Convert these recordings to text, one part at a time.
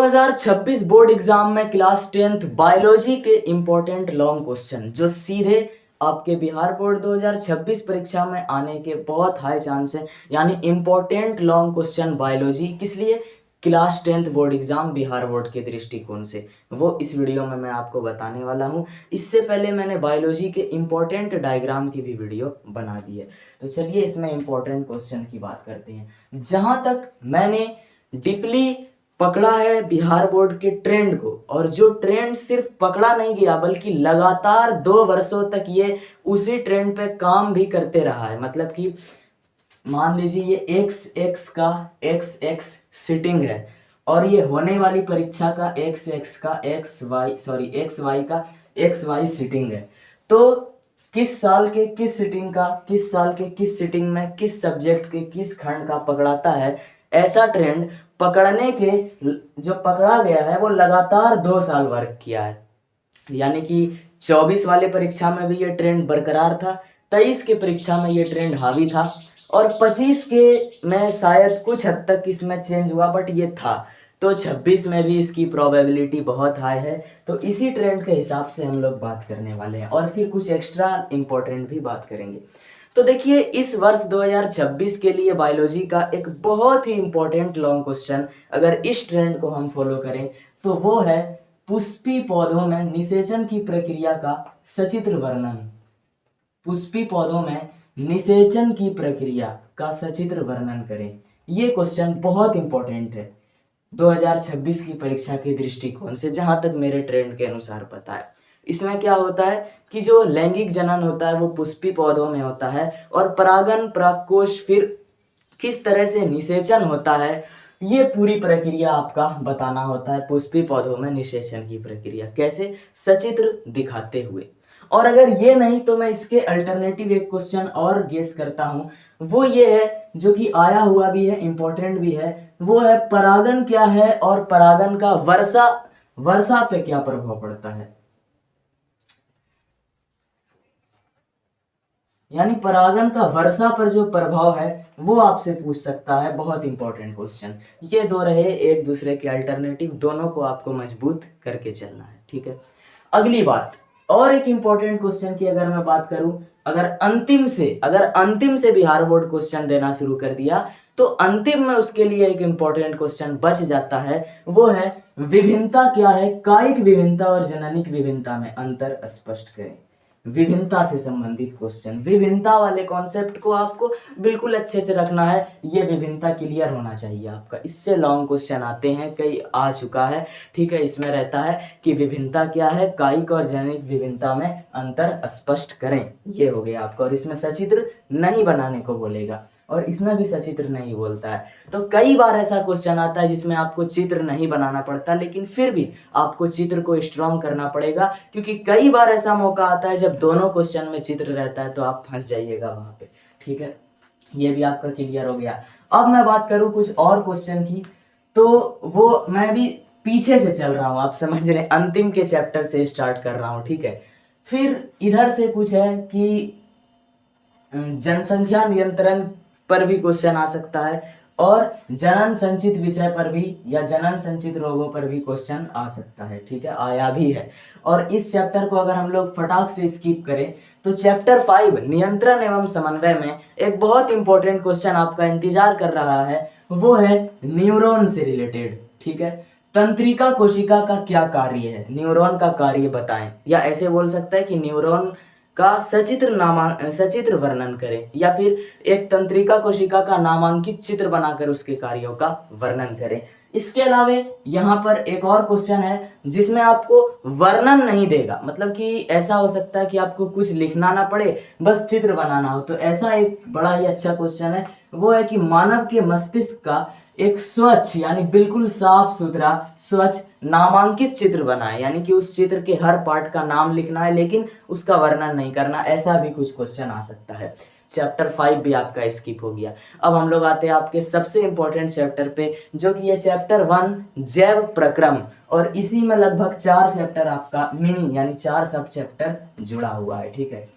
2026 board exam में class 10th biology के important long question जो सीधे आपके बिहार बोर्ड 2026 परीक्षा में आने के बहुत हाई चांस है। यानी इंपॉर्टेंट लॉन्ग क्वेश्चन बायोलॉजी किस लिए, class 10th board exam Bihar board के दृष्टिकोण से, वो इस वीडियो में मैं आपको बताने वाला हूँ। इससे पहले मैंने बायोलॉजी के इंपॉर्टेंट डायग्राम की भी वीडियो बना दी है। तो चलिए इसमें इंपॉर्टेंट क्वेश्चन की बात करते हैं। जहाँ तक मैंने डीपली पकड़ा है बिहार बोर्ड के ट्रेंड को, और जो ट्रेंड सिर्फ पकड़ा नहीं गया बल्कि लगातार 2 वर्षों तक ये उसी ट्रेंड पे काम भी करते रहा है। मतलब कि मान लीजिए ये एक्स का एक्स सिटिंग है और ये होने वाली परीक्षा का एक्स का एक्स वाई का एक्स वाई सिटिंग है। तो किस साल के किस सिटिंग का किस साल के किस सिटिंग में किस सब्जेक्ट के किस खंड का पकड़ाता है, ऐसा ट्रेंड पकड़ने के जो पकड़ा गया है वो लगातार 2 साल वर्क किया है। यानी कि 24 वाले परीक्षा में भी ये ट्रेंड बरकरार था, 23 के परीक्षा में ये ट्रेंड हावी था और 25 के में शायद कुछ हद तक इसमें चेंज हुआ, बट ये था। तो 26 में भी इसकी प्रोबेबिलिटी बहुत हाई है। तो इसी ट्रेंड के हिसाब से हम लोग बात करने वाले हैं और फिर कुछ एक्स्ट्रा इंपॉर्टेंट भी बात करेंगे। तो देखिए इस वर्ष 2026 के लिए बायोलॉजी का एक बहुत ही इंपॉर्टेंट लॉन्ग क्वेश्चन, अगर इस ट्रेंड को हम फॉलो करें तो वो है पुष्पी पौधों में निषेचन की प्रक्रिया का सचित्र वर्णन। पुष्पी पौधों में निषेचन की प्रक्रिया का सचित्र वर्णन करें। ये क्वेश्चन बहुत इंपॉर्टेंट है 2026 की परीक्षा के दृष्टिकोण से, जहां तक मेरे ट्रेंड के अनुसार पता है। इसमें क्या होता है कि जो लैंगिक जनन होता है वो पुष्पी पौधों में होता है और परागन परागकोश फिर किस तरह से निषेचन होता है, ये पूरी प्रक्रिया आपका बताना होता है। पुष्पी पौधों में निषेचन की प्रक्रिया कैसे, सचित्र दिखाते हुए। और अगर ये नहीं तो मैं इसके अल्टरनेटिव एक क्वेश्चन और गेस करता हूं, वो ये है जो कि आया हुआ भी है, इंपॉर्टेंट भी है। वो है परागन क्या है और परागन का वर्षा पे क्या प्रभाव पड़ता है। यानी परागन का वर्षा पर जो प्रभाव है वो आपसे पूछ सकता है। बहुत इंपॉर्टेंट क्वेश्चन। ये 2 रहे एक दूसरे के अल्टरनेटिव, दोनों को आपको मजबूत करके चलना है, ठीक है। अगली बात, और एक इंपॉर्टेंट क्वेश्चन की अगर मैं बात करूं, अगर अंतिम से बिहार बोर्ड क्वेश्चन देना शुरू कर दिया तो अंतिम में उसके लिए एक इंपॉर्टेंट क्वेश्चन बच जाता है। वो है विभिन्नता क्या है, कायिक विभिन्नता और जननिक विभिन्नता में अंतर स्पष्ट करें। विभिन्नता से संबंधित क्वेश्चन, विभिन्नता वाले कॉन्सेप्ट को आपको बिल्कुल अच्छे से रखना है। ये विभिन्नता क्लियर होना चाहिए आपका। इससे लॉन्ग क्वेश्चन आते हैं, कई आ चुका है, ठीक है। इसमें रहता है कि विभिन्नता क्या है, कायिक और जननिक विभिन्नता में अंतर स्पष्ट करें, ये हो गया आपका। और इसमें सचित्र नहीं बनाने को बोलेगा और इसमें भी सचित्र नहीं बोलता है। तो कई बार ऐसा क्वेश्चन आता है जिसमें आपको चित्र नहीं बनाना पड़ता, लेकिन फिर भी आपको चित्र को स्ट्रॉन्ग करना पड़ेगा, क्योंकि कई बार ऐसा मौका आता है जब दोनों क्वेश्चन में चित्र रहता है तो आप फंस जाइएगा वहां पे, ठीक है। ये भी आपका क्लियर हो गया। अब मैं बात करूं कुछ और क्वेश्चन की, तो वो मैं भी पीछे से चल रहा हूं, आप समझ रहे हैं, अंतिम के चैप्टर से स्टार्ट कर रहा हूं, ठीक है। फिर इधर से कुछ है कि जनसंख्या नियंत्रण पर भी क्वेश्चन आ सकता है और जनन संचित विषय पर भी या जनन संचित रोगों पर भी क्वेश्चन आ सकता है, ठीक है, आया भी है। और इस चैप्टर को अगर हम लोग फटाक से स्किप करें तो चैप्टर 5 नियंत्रण एवं समन्वय में एक बहुत इंपॉर्टेंट क्वेश्चन आपका इंतजार कर रहा है। वो है न्यूरॉन से रिलेटेड, ठीक है। तंत्रिका कोशिका का क्या कार्य है, न्यूरॉन का कार्य बताएं, या ऐसे बोल सकता है कि न्यूरॉन का सचित्र वर्णन करें, या फिर एक तंत्रिका कोशिका का नामांकित चित्र बनाकर उसके कार्यों का वर्णन करें। इसके अलावा यहाँ पर एक और क्वेश्चन है जिसमें आपको वर्णन नहीं देगा, मतलब कि ऐसा हो सकता है कि आपको कुछ लिखना ना पड़े, बस चित्र बनाना हो। तो ऐसा एक बड़ा ही अच्छा क्वेश्चन है, वो है कि मानव के मस्तिष्क का एक स्वच्छ यानी बिल्कुल साफ सुथरा स्वच्छ नामांकित चित्र बनाए, यानी कि उस चित्र के हर पार्ट का नाम लिखना है लेकिन उसका वर्णन नहीं करना। ऐसा भी कुछ क्वेश्चन आ सकता है। चैप्टर 5 भी आपका स्किप हो गया। अब हम लोग आते हैं आपके सबसे इंपॉर्टेंट चैप्टर पे, जो कि है चैप्टर 1 जैव प्रक्रम, और इसी में लगभग 4 चैप्टर आपका मिनी यानी 4 सब चैप्टर जुड़ा हुआ है, ठीक है।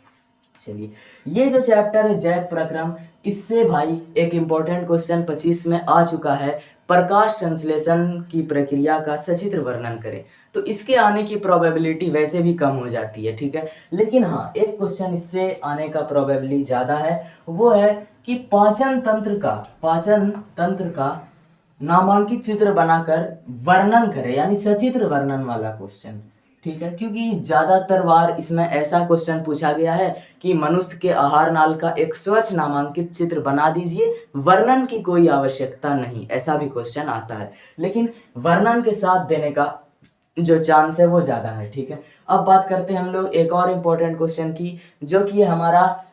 चलिए, ये जो चैप्टर है जैव प्रक्रम, इससे भाई एक इंपॉर्टेंट क्वेश्चन 25 में आ चुका है। प्रकाश संश्लेषण की प्रक्रिया का सचित्र वर्णन करें। तो इसके आने की प्रोबेबिलिटी वैसे भी कम हो जाती है, ठीक है। लेकिन हाँ, एक क्वेश्चन इससे आने का प्रोबेबिलिटी ज़्यादा है, वो है कि पाचन तंत्र का नामांकित चित्र बनाकर वर्णन करें, यानी सचित्र वर्णन वाला क्वेश्चन, ठीक है। क्योंकि ज्यादातर बार इसमें ऐसा क्वेश्चन पूछा गया है कि मनुष्य के आहार नाल का एक स्वच्छ नामांकित चित्र बना दीजिए, वर्णन की कोई आवश्यकता नहीं, ऐसा भी क्वेश्चन आता है। लेकिन वर्णन के साथ देने का जो चांस है वो ज्यादा है, ठीक है। अब बात करते हैं हम लोग एक और इम्पोर्टेंट क्वेश्चन की, जो कि है हमारा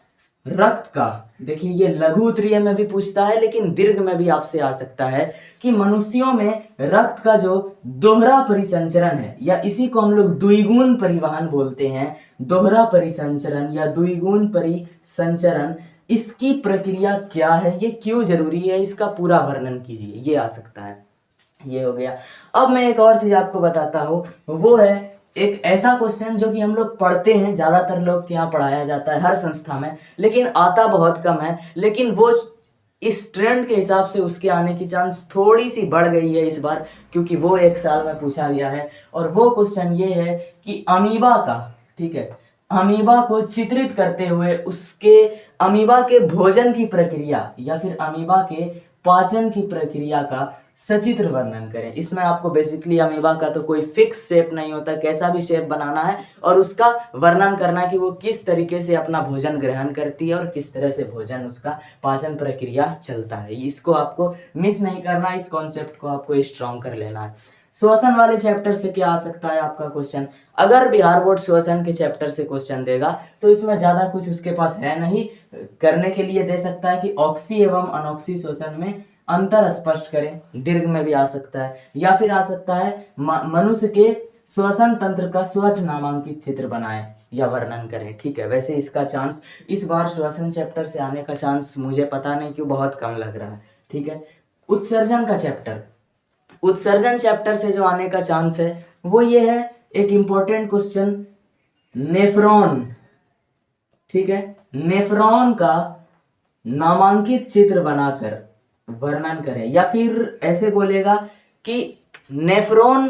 रक्त का। देखिए, ये लघु उत्तरीय में भी पूछता है, लेकिन दीर्घ में भी आपसे आ सकता है कि मनुष्यों में रक्त का जो दोहरा परिसंचरण है, या इसी को हम लोग द्विगुण परिवहन बोलते हैं, दोहरा परिसंचरण या द्विगुण परिसंचरण, इसकी प्रक्रिया क्या है, ये क्यों जरूरी है, इसका पूरा वर्णन कीजिए, ये आ सकता है। ये हो गया। अब मैं एक और चीज आपको बताता हूँ, वो है एक ऐसा क्वेश्चन जो कि हम लोग पढ़ते हैं, ज्यादातर लोग के यहाँ पढ़ाया जाता है हर संस्था में, लेकिन आता बहुत कम है। लेकिन वो इस ट्रेंड के हिसाब से उसके आने की चांस थोड़ी सी बढ़ गई है इस बार, क्योंकि वो एक साल में पूछा गया है। और वो क्वेश्चन ये है कि अमीबा का, ठीक है, अमीबा को चित्रित करते हुए उसके अमीबा के भोजन की प्रक्रिया या फिर अमीबा के पाचन की प्रक्रिया का सचित्र वर्णन करें। इसमें आपको बेसिकली अमीबा का तो कोई फिक्स शेप नहीं होता, कैसा भी शेप बनाना है और उसका वर्णन करना कि वो किस तरीके से अपना भोजन ग्रहण करती है और किस तरह से भोजन उसका पाचन प्रक्रिया चलता है। इसको आपको मिस नहीं करना, इस कॉन्सेप्ट को आपको स्ट्रॉन्ग कर लेना है। श्वसन वाले चैप्टर से क्या आ सकता है आपका क्वेश्चन? अगर बिहार बोर्ड श्वसन के चैप्टर से क्वेश्चन देगा तो इसमें ज्यादा कुछ उसके पास है नहीं, करने के लिए दे सकता है कि ऑक्सी एवं अनऑक्सी श्वसन में अंतर स्पष्ट करें, दीर्घ में भी आ सकता है, या फिर आ सकता है मनुष्य के श्वसन तंत्र का स्वच्छ नामांकित चित्र बनाएं या वर्णन करें, ठीक है। वैसे इसका चांस इस बार श्वसन चैप्टर से आने का चांस मुझे पता नहीं क्यों बहुत कम लग रहा है, ठीक है। उत्सर्जन का चैप्टर, उत्सर्जन चैप्टर से जो आने का चांस है वो ये है, एक इंपॉर्टेंट क्वेश्चन, नेफ्रॉन, ठीक है, नेफ्रॉन का नामांकित चित्र बनाकर वर्णन करें, या फिर ऐसे बोलेगा कि नेफ्रॉन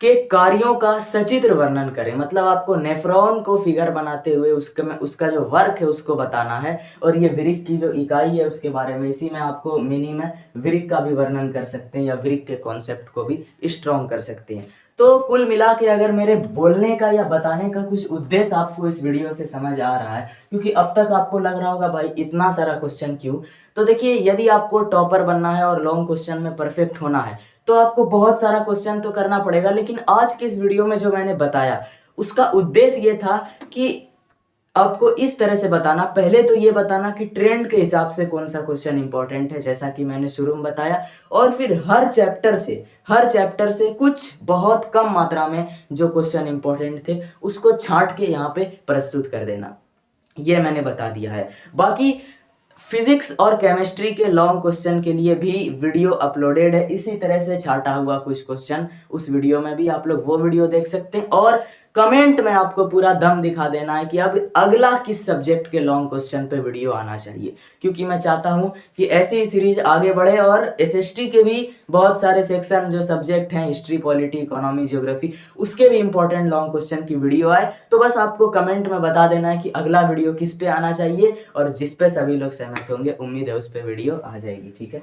के कार्यों का सचित्र वर्णन करें। मतलब आपको नेफ्रॉन को फिगर बनाते हुए उसका जो वर्क है उसको बताना है, और ये वृक्क की जो इकाई है उसके बारे में, इसी में आपको मिनी में वृक्क का भी वर्णन कर सकते हैं या वृक्क के कॉन्सेप्ट को भी स्ट्रॉन्ग कर सकते हैं। तो कुल मिला के अगर मेरे बोलने का या बताने का कुछ उद्देश्य आपको इस वीडियो से समझ आ रहा है, क्योंकि अब तक आपको लग रहा होगा भाई इतना सारा क्वेश्चन क्यों, तो देखिए, यदि आपको टॉपर बनना है और लॉन्ग क्वेश्चन में परफेक्ट होना है तो आपको बहुत सारा क्वेश्चन तो करना पड़ेगा। लेकिन आज के इस वीडियो में जो मैंने बताया उसका उद्देश्य ये था कि आपको इस तरह से बताना, पहले तो ये बताना कि ट्रेंड के हिसाब से कौन सा क्वेश्चन इंपॉर्टेंट है, जैसा कि मैंने शुरू में बताया, और फिर हर चैप्टर से कुछ बहुत कम मात्रा में जो क्वेश्चन इंपॉर्टेंट थे उसको छांट के यहाँ पे प्रस्तुत कर देना, ये मैंने बता दिया है। बाकी फिजिक्स और केमिस्ट्री के लॉन्ग क्वेश्चन के लिए भी वीडियो अपलोडेड है, इसी तरह से छाटा हुआ कुछ क्वेश्चन, उस वीडियो में भी आप लोग वो वीडियो देख सकते हैं। और कमेंट में आपको पूरा दम दिखा देना है कि अब अगला किस सब्जेक्ट के लॉन्ग क्वेश्चन पे वीडियो आना चाहिए, क्योंकि मैं चाहता हूं कि ऐसी ही सीरीज आगे बढ़े और एसएसटी के भी बहुत सारे सेक्शन जो सब्जेक्ट हैं, हिस्ट्री, पॉलिटी, इकोनॉमी, ज्योग्राफी, उसके भी इंपॉर्टेंट लॉन्ग क्वेश्चन की वीडियो आए। तो बस आपको कमेंट में बता देना है कि अगला वीडियो किस पे आना चाहिए, और जिस पे सभी लोग सहमत होंगे, उम्मीद है उस पर वीडियो आ जाएगी, ठीक है।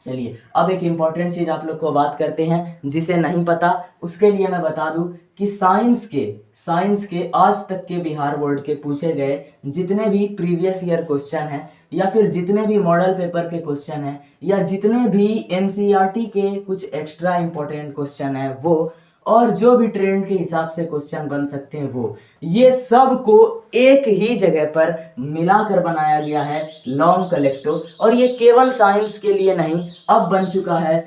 चलिए, अब एक इम्पॉर्टेंट चीज आप लोग को बात करते हैं, जिसे नहीं पता उसके लिए मैं बता दूं कि साइंस के आज तक के बिहार बोर्ड के पूछे गए जितने भी प्रीवियस ईयर क्वेश्चन हैं, या फिर जितने भी मॉडल पेपर के क्वेश्चन हैं, या जितने भी एनसीईआरटी के कुछ एक्स्ट्रा इंपॉर्टेंट क्वेश्चन हैं वो, और जो भी ट्रेंड के हिसाब से क्वेश्चन बन सकते हैं वो, ये सब को एक ही जगह पर मिलाकर बनाया गया है लॉन्ग कलेक्टिव। और ये केवल साइंस के लिए नहीं, अब बन चुका है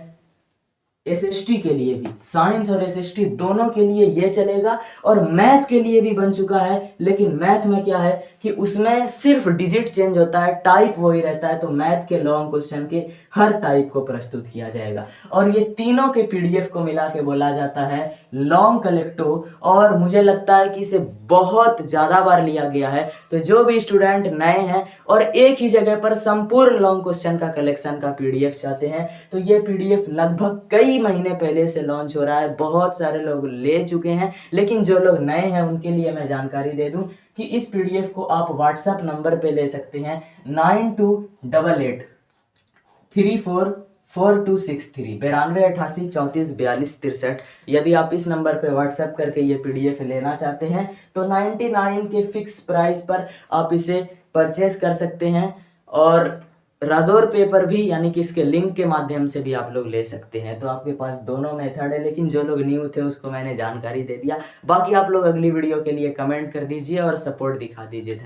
एसएसटी के लिए भी, साइंस और एसएसटी दोनों के लिए ये चलेगा, और मैथ के लिए भी बन चुका है। लेकिन मैथ में क्या है कि उसमें सिर्फ डिजिट चेंज होता है, टाइप वही रहता है। तो मैथ के लॉन्ग क्वेश्चन के हर टाइप को प्रस्तुत किया जाएगा, और ये तीनों के पीडीएफ को मिला के बोला जाता है लॉन्ग कलेक्टो। और मुझे लगता है कि इसे बहुत ज्यादा बार लिया गया है। तो जो भी स्टूडेंट नए हैं और एक ही जगह पर संपूर्ण लॉन्ग क्वेश्चन का कलेक्शन का पीडीएफ चाहते हैं, तो ये पीडीएफ लगभग कई महीने पहले से लॉन्च हो रहा है, बहुत सारे लोग ले चुके हैं। लेकिन जो लोग नए हैं उनके लिए मैं जानकारी दे दूं कि इस पीडीएफ को आप व्हाट्सएप नंबर पे ले सकते हैं 9288344263 9288344263। यदि आप इस नंबर पे व्हाट्सएप करके ये पीडीएफ लेना चाहते हैं तो 99 के फिक्स प्राइस पर आप इसे परचेज कर सकते हैं, और राजोर पेपर भी यानी कि इसके लिंक के माध्यम से भी आप लोग ले सकते हैं। तो आपके पास दोनों मेथड है, लेकिन जो लोग न्यू थे उसको मैंने जानकारी दे दिया। बाकी आप लोग अगली वीडियो के लिए कमेंट कर दीजिए और सपोर्ट दिखा दीजिए।